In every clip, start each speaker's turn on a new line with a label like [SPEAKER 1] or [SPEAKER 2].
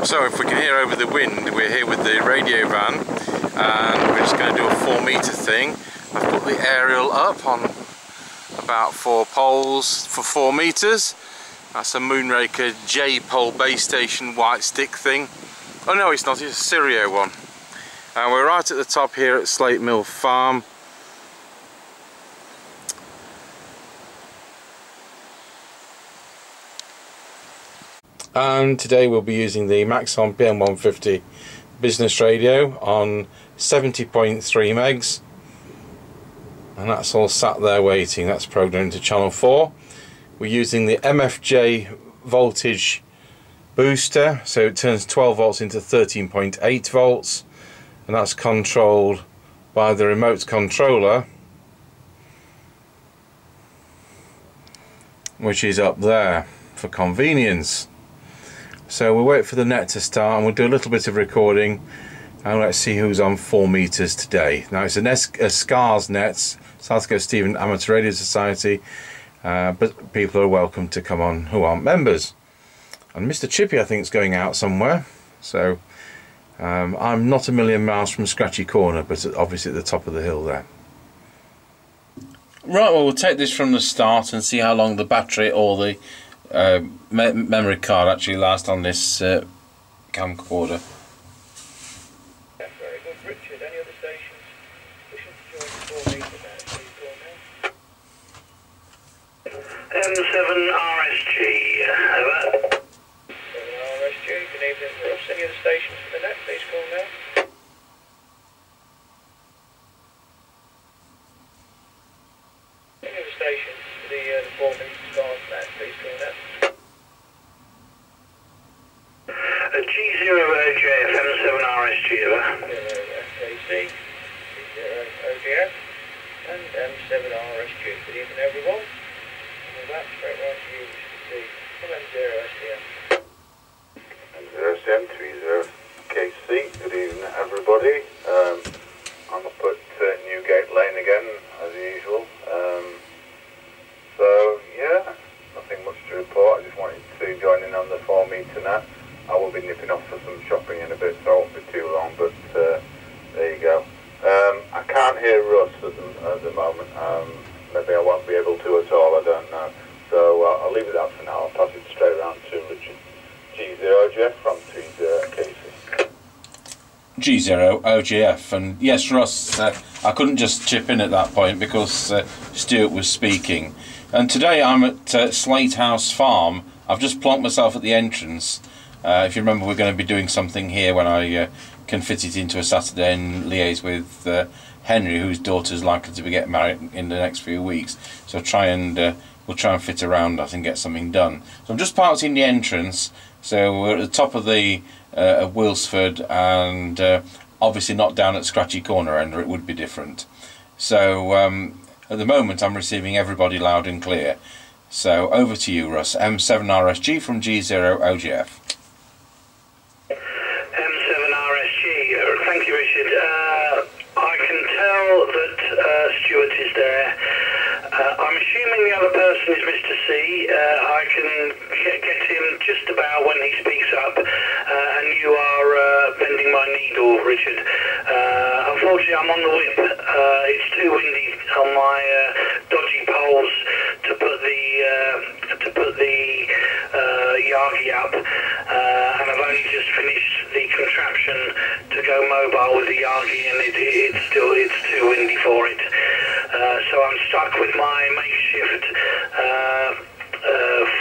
[SPEAKER 1] So if we can hear over the wind, we're here with the radio van and we're just going to do a 4-metre thing. I've put the aerial up on about 4 poles for 4 metres. That's a Moonraker J-pole base station white stick thing. Oh no, it's not, it's a Stereo one. And we're right at the top here at Slate Mill Farm. And today we'll be using the Maxon PM150 business radio on 70.3 megs, and that's all sat there waiting. That's programmed to channel 4. We're using the MFJ voltage booster, so it turns 12 volts into 13.8 volts, and that's controlled by the remote controller, which is up there for convenience. So we'll wait for the net to start and we'll do a little bit of recording, and let's see who's on 4 meters today. Now it's a SKARS net, South Coast Stephen Amateur Radio Society, but people are welcome to come on who aren't members. And Mr. Chippy I think is going out somewhere, so I'm not a million miles from Scratchy Corner, but obviously at the top of the hill there. Right, well we'll take this from the start and see how long the battery or the memory card actually lasts on this camcorder.
[SPEAKER 2] Very good, Richard. Any other stations wishing to join the 4 metre net, please go now. M7RSG, over. 7RSG, good evening for us. Any other stations for the net, please call now. Any other stations for the 4 metre SKARS net, please call now. G0OJF M7RSG, over. 0SKC, G0OJF, and M7RSG. Good evening, everyone. And with that, straight right to you, Mr. C, from M0SDM.
[SPEAKER 3] M0SDM 30KC, good evening, everybody. I'm up at Newgate Lane again, as usual. So, yeah, nothing much to report. I just wanted to join in on the 4 metre net. I will be nipping off for some shopping in a bit, so it won't be too long, but there you go. I can't hear Russ at the moment. Maybe I won't be able to at all, I don't know. So I'll leave it at that for now. I'll pass it straight around to Richard. G0OGF from 30KC.
[SPEAKER 1] G0OGF, and yes, Russ, I couldn't just chip in at that point because Stuart was speaking. And today I'm at Slate House Farm. I've just plonked myself at the entrance. If you remember, we're going to be doing something here when I can fit it into a Saturday and liaise with Henry, whose daughter's likely to be getting married in the next few weeks. So we'll try and fit around us and get something done. So I'm just parked in the entrance. So we're at the top of the Wilsford, and obviously not down at Scratchy Corner end, or it would be different. So at the moment I'm receiving everybody loud and clear. So over to you, Russ. M7RSG from G0OGF.
[SPEAKER 2] Thank you, Richard. I can tell that Stuart is there. I'm assuming the other person is Mr. C. I can get him just about when he speaks up, and you are bending my needle, Richard. Unfortunately, I'm on the whip. It's too windy on my dodgy poles to put the Yagi up, and I've only just finished the contraption to go mobile with the Yagi, and it's too windy for it. So I'm stuck with my makeshift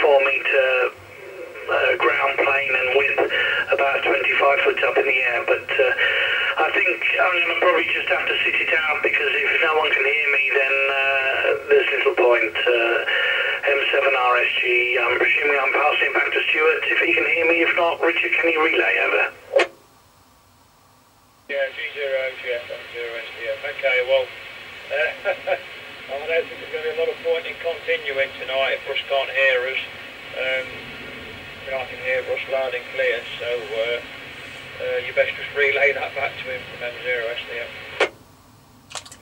[SPEAKER 2] 4 metre ground plane and whip about 25 foot up in the air, but I think I'm going to probably just have to sit it out, because if no one can hear me, then there's little point. M7RSG, I'm presuming I'm passing back to Stuart if he can hear me. If not, Richard, can you relay over?
[SPEAKER 4] Yeah, G0OGF, M0SDM. Okay, well, I don't think there's going to be a lot of point in continuing tonight if Russ can't hear us. But I can hear Russ loud and clear, so you best just relay that back to him from M0SDM.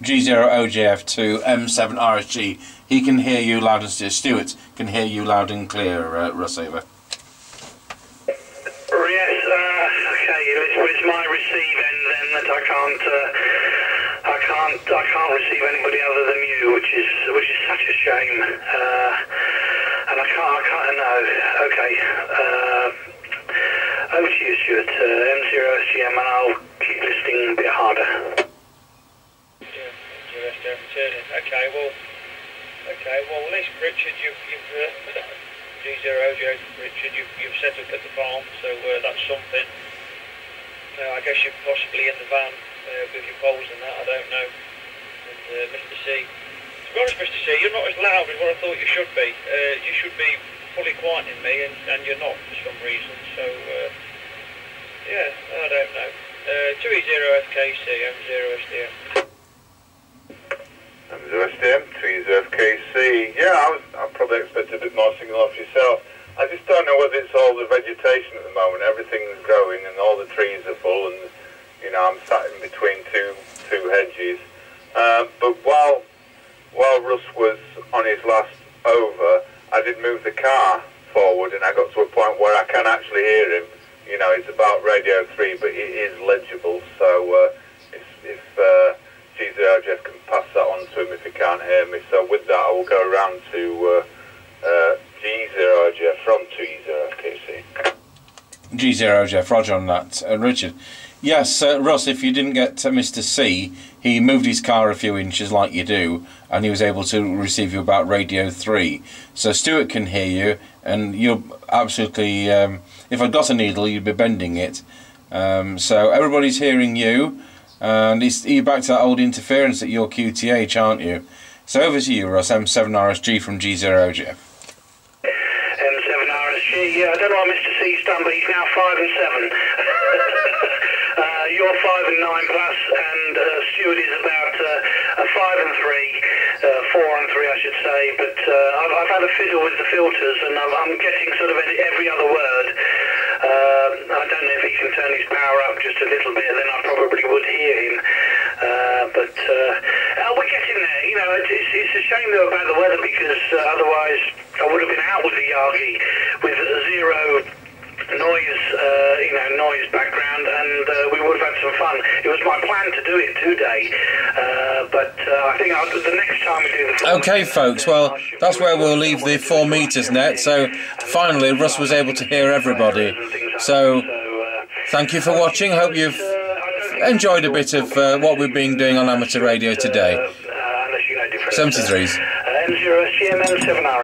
[SPEAKER 1] G0OGF to M7RSG. He can hear you loud and clear. Stuart can hear you loud and clear, Russ, over.
[SPEAKER 2] Yes, Okay, it's my receive end then that I can't receive anybody other than you, which is such a shame. And I can't know. Okay. Over to you, Stuart. M0SGM, and I'll keep listening a bit harder.
[SPEAKER 4] Yeah, M0SGM returning. Okay, well, at least Richard, you've G0OJ, Richard, you've set up at the farm, so that's something. I guess you're possibly in the van with your poles and that, I don't know. And Mr. C, to be honest, Mr. C, you're not as loud as what I thought you should be. You should be fully quieting me, and you're not for some reason, so yeah, I don't know. 2E0FKC, M0SDM.
[SPEAKER 3] M0SDM, 2E0FKC. Yeah, I probably expected a bit more signal off yourself. I just don't know whether it's all the vegetation at the moment. Everything's growing and all the trees are full, and you know, I'm sat in between two hedges. But while Russ was on his last over, I did move the car forward, and I got to a point where I can actually hear him. You know, it's about radio 3, but it is legible. So if G0Jeff can pass that on to him if he can't hear me. So with that, I will go around to G0Jeff from 2E0FKC.
[SPEAKER 1] G0Jeff, roger on that. Richard. Yes, Russ, if you didn't get Mr. C, he moved his car a few inches like you do, and he was able to receive you about radio 3. So Stuart can hear you, and you're absolutely, if I'd got a needle, you'd be bending it. So everybody's hearing you, and you're back to that old interference at your QTH, aren't you? So over to you, Russ, M7RSG from G0Jeff.
[SPEAKER 2] M7RSG, yeah, I don't know what Mr. C's done, but he's now 5 and 7. You're 5 and 9 plus, and Stuart is about 5 and 3, 4 and 3 I should say, but I've had a fiddle with the filters, and I'm getting sort of every other word. I don't know if he can turn his power up just a little bit, then I probably would hear him. But we're getting there, you know, it's a shame though about the weather, because otherwise I would have been out with the Yagi with zero noise background, and we would have had some fun. It was my plan to do it today, but I think the next time we do the 4
[SPEAKER 1] okay, folks, well, that's where we'll leave the 4 meters net. So finally, Russ was able to hear everybody. So thank you for watching. Hope you've enjoyed a bit of what we've been doing on amateur radio today. 73s.
[SPEAKER 2] M0SGM, M7R.